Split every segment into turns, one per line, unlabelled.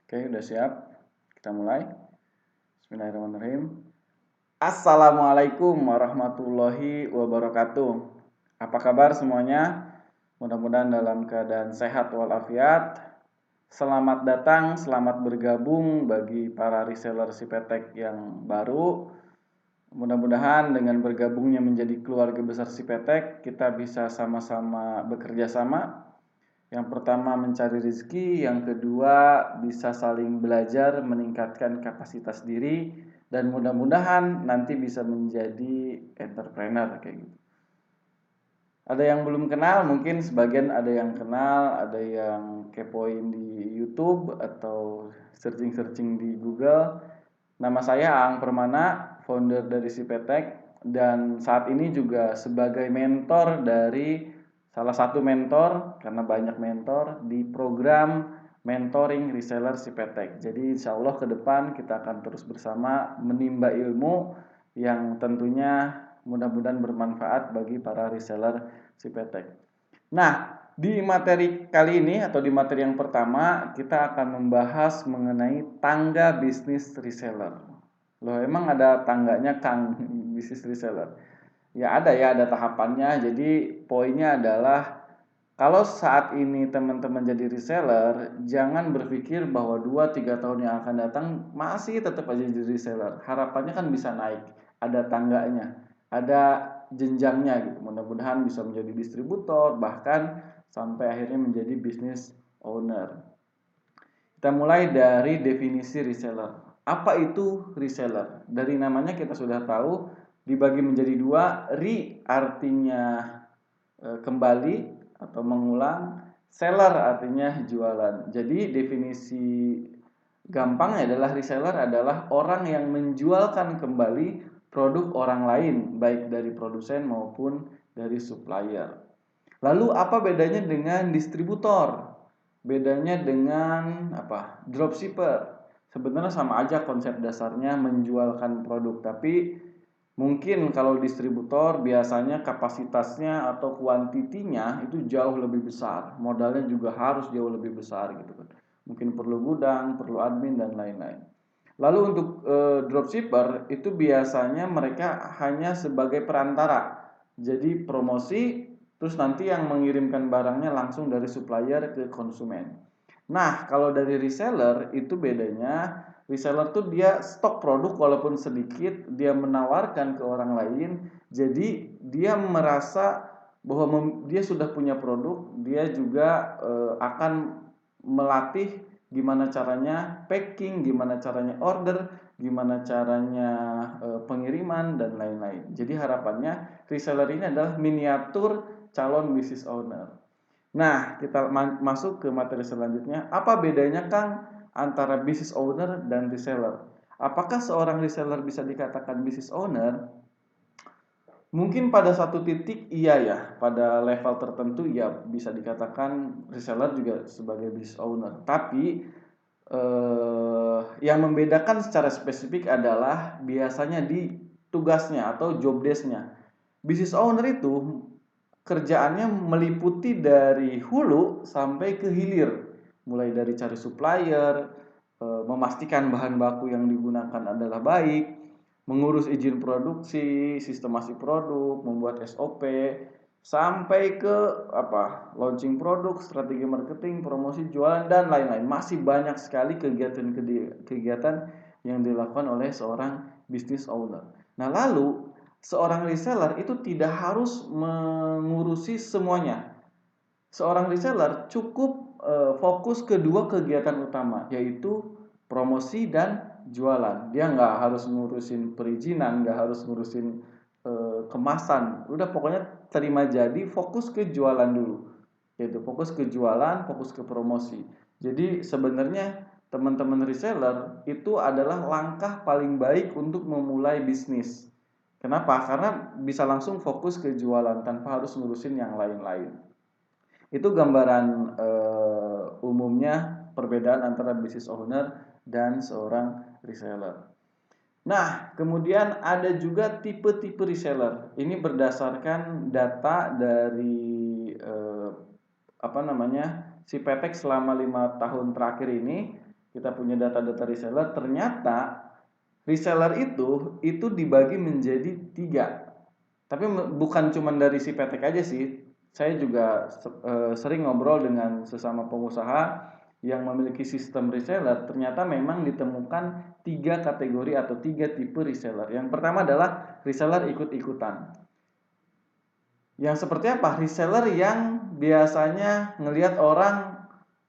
Oke, udah siap? Kita mulai. Bismillahirrahmanirrahim. Assalamualaikum warahmatullahi wabarakatuh. Apa kabar semuanya? Mudah-mudahan dalam keadaan sehat walafiat. Selamat datang, selamat bergabung bagi para reseller Sipetek yang baru. Mudah-mudahan dengan bergabungnya menjadi keluarga besar Sipetek, kita bisa sama-sama bekerja sama. Yang pertama mencari rezeki, yang kedua bisa saling belajar, meningkatkan kapasitas diri, dan mudah-mudahan nanti bisa menjadi entrepreneur kayak gitu. Ada yang belum kenal, mungkin sebagian ada yang kenal, ada yang kepoin di YouTube atau searching-searching di Google. Nama saya Aang Permana, founder dari Sipetek, dan saat ini juga sebagai mentor dari salah satu mentor, karena banyak mentor, di program mentoring reseller Sipetek. Jadi insya Allah ke depan kita akan terus bersama menimba ilmu yang tentunya mudah-mudahan bermanfaat bagi para reseller Sipetek. Nah, di materi kali ini atau di materi yang pertama kita akan membahas mengenai tangga bisnis reseller. Loh, emang ada tangganya Kang bisnis reseller? Ya ada ya, ada tahapannya. Jadi poinnya adalah kalau saat ini teman-teman jadi reseller, jangan berpikir bahwa 2-3 tahun yang akan datang masih tetap aja jadi reseller. Harapannya kan bisa naik, ada tangganya, ada jenjangnya gitu. Mudah-mudahan bisa menjadi distributor, bahkan sampai akhirnya menjadi business owner. Kita mulai dari definisi reseller. Apa itu reseller? Dari namanya kita sudah tahu, dibagi menjadi dua. Re artinya kembali atau mengulang, seller artinya jualan. Jadi definisi gampangnya adalah reseller adalah orang yang menjualkan kembali produk orang lain, baik dari produsen maupun dari supplier. Lalu apa bedanya dengan distributor? Bedanya dengan apa? Dropshipper. Sebenarnya sama aja konsep dasarnya menjualkan produk, tapi mungkin kalau distributor biasanya kapasitasnya atau kuantitinya itu jauh lebih besar. Modalnya juga harus jauh lebih besar gitu kan. Mungkin perlu gudang, perlu admin dan lain-lain. Lalu untuk dropshipper itu biasanya mereka hanya sebagai perantara. Jadi promosi terus nanti yang mengirimkan barangnya langsung dari supplier ke konsumen. Nah, kalau dari reseller itu bedanya, reseller tuh dia stok produk walaupun sedikit, dia menawarkan ke orang lain, jadi dia merasa bahwa dia sudah punya produk, dia juga akan melatih gimana caranya packing, gimana caranya order, gimana caranya pengiriman dan lain-lain. Jadi harapannya reseller ini adalah miniatur calon business owner. Nah, kita masuk ke materi selanjutnya. Apa bedanya Kang antara business owner dan reseller? Apakah seorang reseller bisa dikatakan business owner? Mungkin pada satu titik iya ya, pada level tertentu ya bisa dikatakan reseller juga sebagai business owner. Tapi yang membedakan secara spesifik adalah biasanya di tugasnya atau job desk-nya. Business owner itu kerjaannya meliputi dari hulu sampai ke hilir, mulai dari cari supplier, memastikan bahan baku yang digunakan adalah baik, mengurus izin produksi, sistemasi produk, membuat SOP, sampai ke launching produk, strategi marketing, promosi jualan dan lain-lain. Masih banyak sekali kegiatan yang dilakukan oleh seorang business owner. Nah, lalu seorang reseller itu tidak harus mengurusi semuanya. Seorang reseller cukup fokus ke dua kegiatan utama, yaitu promosi dan jualan. Dia nggak harus ngurusin perizinan, nggak harus ngurusin kemasan. Udah pokoknya terima jadi, fokus ke jualan dulu. Yaitu fokus ke jualan, fokus ke promosi. Jadi sebenarnya teman-teman reseller itu adalah langkah paling baik untuk memulai bisnis. Kenapa? Karena bisa langsung fokus ke jualan tanpa harus ngurusin yang lain-lain. Itu gambaran umumnya perbedaan antara business owner dan seorang reseller. Nah, kemudian ada juga tipe-tipe reseller. Ini berdasarkan data dari Sipetek selama 5 tahun terakhir ini. kita punya data-data reseller, ternyata reseller itu dibagi menjadi 3. Tapi bukan cuma dari si Petek aja sih. Saya juga sering ngobrol dengan sesama pengusaha yang memiliki sistem reseller. Ternyata memang ditemukan 3 kategori atau 3 tipe reseller. Yang pertama adalah reseller ikut-ikutan. Yang seperti apa? Reseller yang biasanya ngelihat orang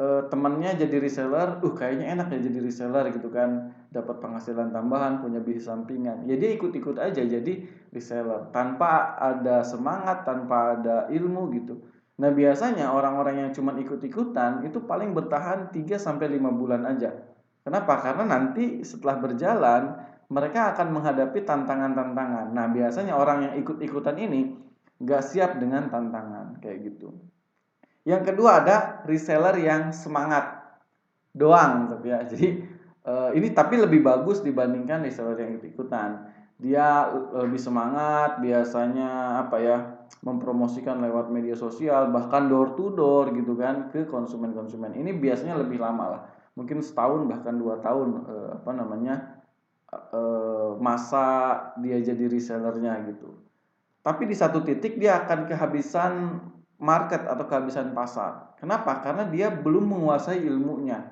temannya jadi reseller, kayaknya enak ya jadi reseller gitu kan, dapat penghasilan tambahan, punya bisnis sampingan. Jadi ikut-ikut aja jadi reseller tanpa ada semangat, tanpa ada ilmu gitu. Nah, biasanya orang-orang yang cuma ikut-ikutan itu paling bertahan 3 sampai 5 bulan aja. Kenapa? Karena nanti setelah berjalan mereka akan menghadapi tantangan-tantangan. Nah, biasanya orang yang ikut-ikutan ini nggak siap dengan tantangan kayak gitu. Yang kedua ada reseller yang semangat doang tapi ya. Jadi ini tapi lebih bagus dibandingkan reseller yang ikut-ikutan. Dia lebih semangat, biasanya apa ya, mempromosikan lewat media sosial, bahkan door to door gitu kan ke konsumen-konsumen. Ini biasanya lebih lama lah. Mungkin setahun bahkan 2 tahun masa dia jadi resellernya gitu. Tapi di satu titik dia akan kehabisan market atau kehabisan pasar. Kenapa? Karena dia belum menguasai ilmunya.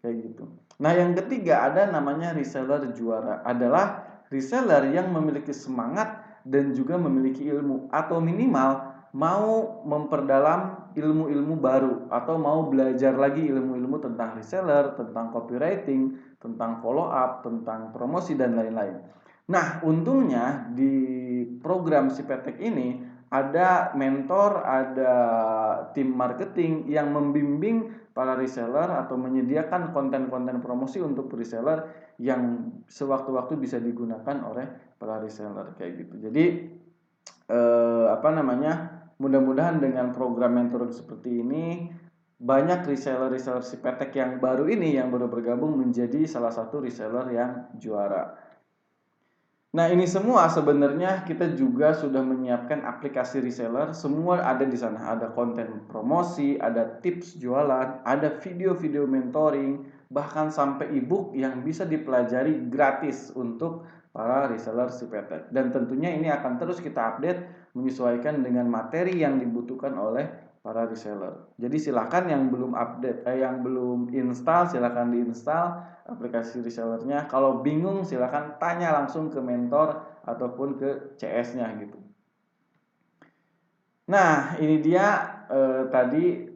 Kayak gitu. Nah, yang ketiga ada namanya reseller juara. Adalah reseller yang memiliki semangat dan juga memiliki ilmu, atau minimal mau memperdalam ilmu-ilmu baru atau mau belajar lagi ilmu-ilmu tentang reseller, tentang copywriting, tentang follow up, tentang promosi dan lain-lain. Nah, untungnya di program Sipetek ini ada mentor, ada tim marketing yang membimbing para reseller atau menyediakan konten-konten promosi untuk reseller yang sewaktu-waktu bisa digunakan oleh para reseller kayak gitu. Jadi mudah-mudahan dengan program mentoring seperti ini banyak reseller-reseller Sipetek yang baru ini yang baru bergabung menjadi salah satu reseller yang juara. Nah, ini semua sebenarnya kita juga sudah menyiapkan aplikasi reseller, semua ada di sana. Ada konten promosi, ada tips jualan, ada video-video mentoring, bahkan sampai ebook yang bisa dipelajari gratis untuk para reseller Sipetek. Dan tentunya ini akan terus kita update menyesuaikan dengan materi yang dibutuhkan oleh para reseller. Jadi silakan yang belum update, yang belum install silakan diinstal aplikasi resellernya. Kalau bingung silakan tanya langsung ke mentor ataupun ke CS-nya gitu. Nah, ini dia tadi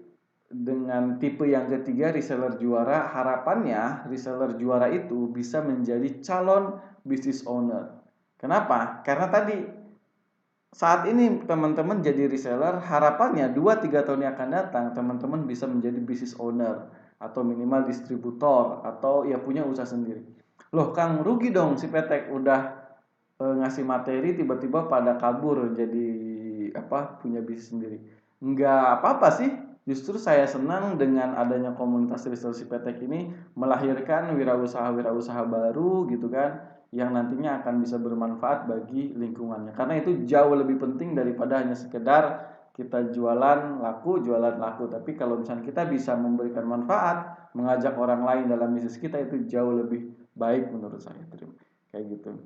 dengan tipe yang ketiga reseller juara. Harapannya reseller juara itu bisa menjadi calon business owner. Kenapa? Karena tadi saat ini teman-teman jadi reseller, harapannya 2-3 tahun yang akan datang teman-teman bisa menjadi business owner atau minimal distributor atau ya punya usaha sendiri. Loh Kang, rugi dong si Petek udah ngasih materi tiba-tiba pada kabur jadi punya bisnis sendiri. Enggak apa-apa sih. Justru saya senang dengan adanya komunitas reseller si Petek ini melahirkan wirausaha-wirausaha baru gitu kan, yang nantinya akan bisa bermanfaat bagi lingkungannya. Karena itu jauh lebih penting daripada hanya sekedar kita jualan laku. Tapi kalau misalnya kita bisa memberikan manfaat, mengajak orang lain dalam bisnis kita, itu jauh lebih baik menurut saya. Kayak gitu.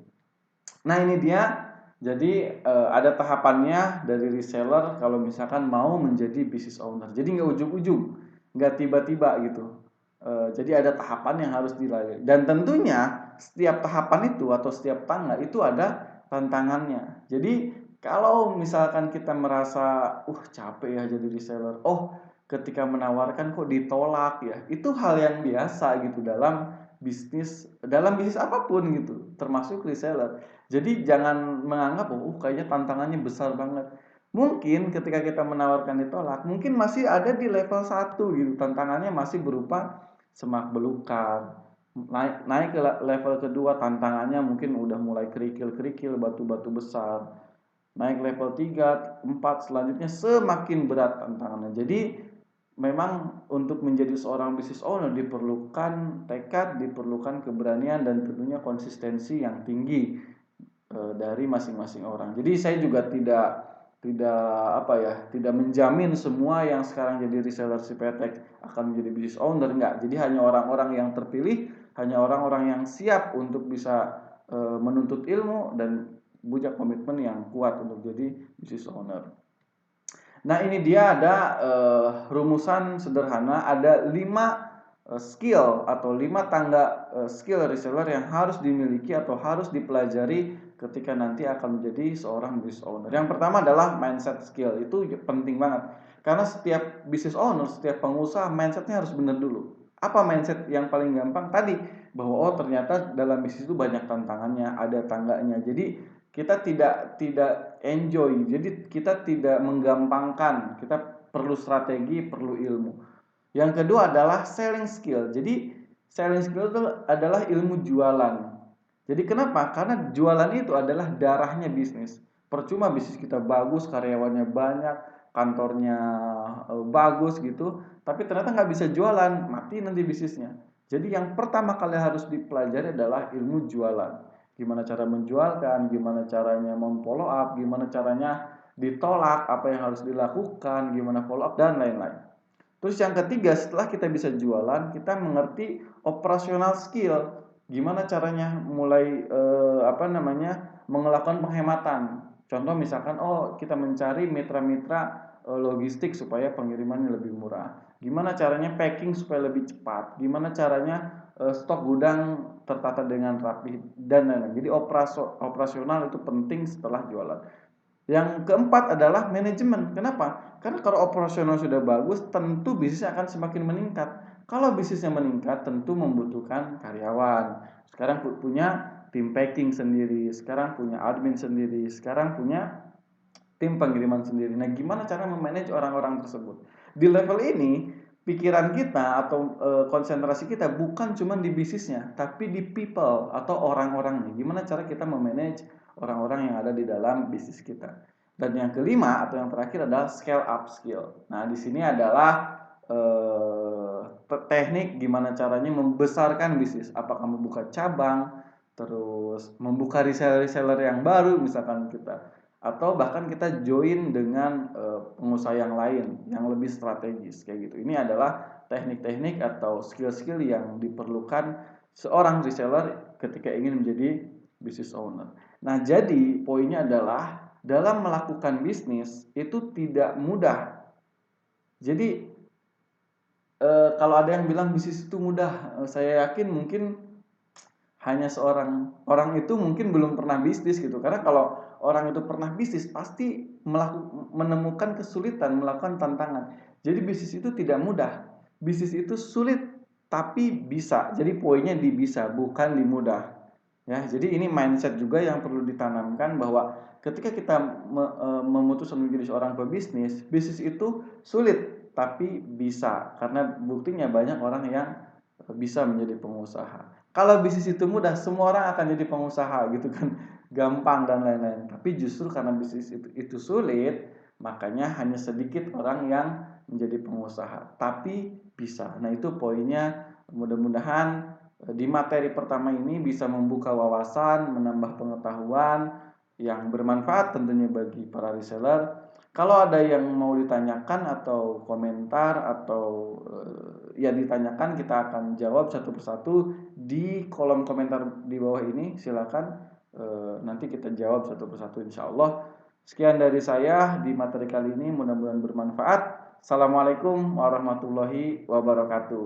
Nah, ini dia. Jadi ada tahapannya dari reseller kalau misalkan mau menjadi business owner. Jadi nggak ujung-ujung, nggak tiba-tiba gitu. Jadi ada tahapan yang harus dilalui. Dan tentunya setiap tahapan itu atau setiap tangga itu ada tantangannya. Jadi kalau misalkan kita merasa capek ya jadi reseller, ketika menawarkan kok ditolak ya, itu hal yang biasa gitu dalam bisnis apapun gitu, termasuk reseller. Jadi jangan menganggap kayaknya tantangannya besar banget. Mungkin ketika kita menawarkan ditolak, mungkin masih ada di level 1 gitu. Tantangannya masih berupa semak belukar. Naik ke level kedua, tantangannya mungkin udah mulai kerikil-kerikil, batu-batu besar. Naik level 3, 4, selanjutnya semakin berat tantangannya. Jadi memang untuk menjadi seorang business owner diperlukan tekad, diperlukan keberanian, dan tentunya konsistensi yang tinggi dari masing-masing orang. Jadi saya juga tidak tidak menjamin semua yang sekarang jadi reseller Cipetech akan menjadi business owner, enggak. Jadi hanya orang-orang yang terpilih, hanya orang-orang yang siap untuk bisa menuntut ilmu dan punya komitmen yang kuat untuk jadi business owner. Nah, ini dia ada rumusan sederhana, ada 5 skill atau 5 tangga skill reseller yang harus dimiliki atau harus dipelajari ketika nanti akan menjadi seorang business owner. Yang pertama adalah mindset skill. Itu penting banget. Karena setiap business owner, setiap pengusaha mindsetnya harus benar dulu. Apa mindset yang paling gampang? Tadi, bahwa ternyata dalam bisnis itu banyak tantangannya, ada tangganya. Jadi kita tidak enjoy, jadi kita tidak menggampangkan, kita perlu strategi, perlu ilmu. Yang kedua adalah selling skill. Jadi selling skill itu adalah ilmu jualan. Jadi kenapa? Karena jualan itu adalah darahnya bisnis. Percuma bisnis kita bagus, karyawannya banyak, kantornya bagus gitu, tapi ternyata nggak bisa jualan, mati nanti bisnisnya. Jadi yang pertama kali harus dipelajari adalah ilmu jualan. Gimana cara menjualkan, gimana caranya memfollow up, gimana caranya ditolak, apa yang harus dilakukan, gimana follow up, dan lain-lain. Terus yang ketiga, setelah kita bisa jualan, kita mengerti operasional skill. Gimana caranya mulai melakukan penghematan. Contoh misalkan, kita mencari mitra-mitra logistik supaya pengirimannya lebih murah. Gimana caranya packing supaya lebih cepat. Gimana caranya stok gudang tertata dengan rapi dan lain-lain. Jadi operasional itu penting setelah jualan. Yang keempat adalah manajemen. Kenapa? Karena kalau operasional sudah bagus, tentu bisnisnya akan semakin meningkat. Kalau bisnisnya meningkat, tentu membutuhkan karyawan. Sekarang punya tim packing sendiri, sekarang punya admin sendiri, sekarang punya tim pengiriman sendiri. Nah, gimana cara memanage orang-orang tersebut? Di level ini, pikiran kita atau konsentrasi kita bukan cuma di bisnisnya, tapi di people atau orang-orangnya. Gimana cara kita memanage orang-orang yang ada di dalam bisnis kita. Dan yang kelima atau yang terakhir adalah scale up skill. Nah, di sini adalah teknik gimana caranya membesarkan bisnis. Apakah membuka cabang, terus membuka reseller yang baru misalkan kita, atau bahkan kita join dengan pengusaha yang lain yang lebih strategis kayak gitu. Ini adalah teknik-teknik atau skill-skill yang diperlukan seorang reseller ketika ingin menjadi business owner. Nah, jadi poinnya adalah dalam melakukan bisnis itu tidak mudah. Jadi kalau ada yang bilang bisnis itu mudah, saya yakin mungkin hanya seorang orang itu mungkin belum pernah bisnis gitu. Karena kalau orang itu pernah bisnis pasti menemukan kesulitan, melakukan tantangan. Jadi bisnis itu tidak mudah. Bisnis itu sulit tapi bisa. Jadi poinnya di bisa, bukan di mudah. Ya, jadi ini mindset juga yang perlu ditanamkan bahwa ketika kita memutuskan menjadi seorang pebisnis, bisnis itu sulit tapi bisa. Karena buktinya banyak orang yang bisa menjadi pengusaha. Kalau bisnis itu mudah, semua orang akan jadi pengusaha gitu kan, gampang dan lain-lain. Tapi justru karena bisnis itu sulit, makanya hanya sedikit orang yang menjadi pengusaha. Tapi bisa. Nah, itu poinnya. Mudah-mudahan di materi pertama ini bisa membuka wawasan, menambah pengetahuan yang bermanfaat tentunya bagi para reseller. Kalau ada yang mau ditanyakan atau komentar atau yang ditanyakan, kita akan jawab satu persatu di kolom komentar di bawah ini. Silakan nanti kita jawab satu persatu insya Allah. Sekian dari saya di materi kali ini, mudah-mudahan bermanfaat. Assalamualaikum warahmatullahi wabarakatuh.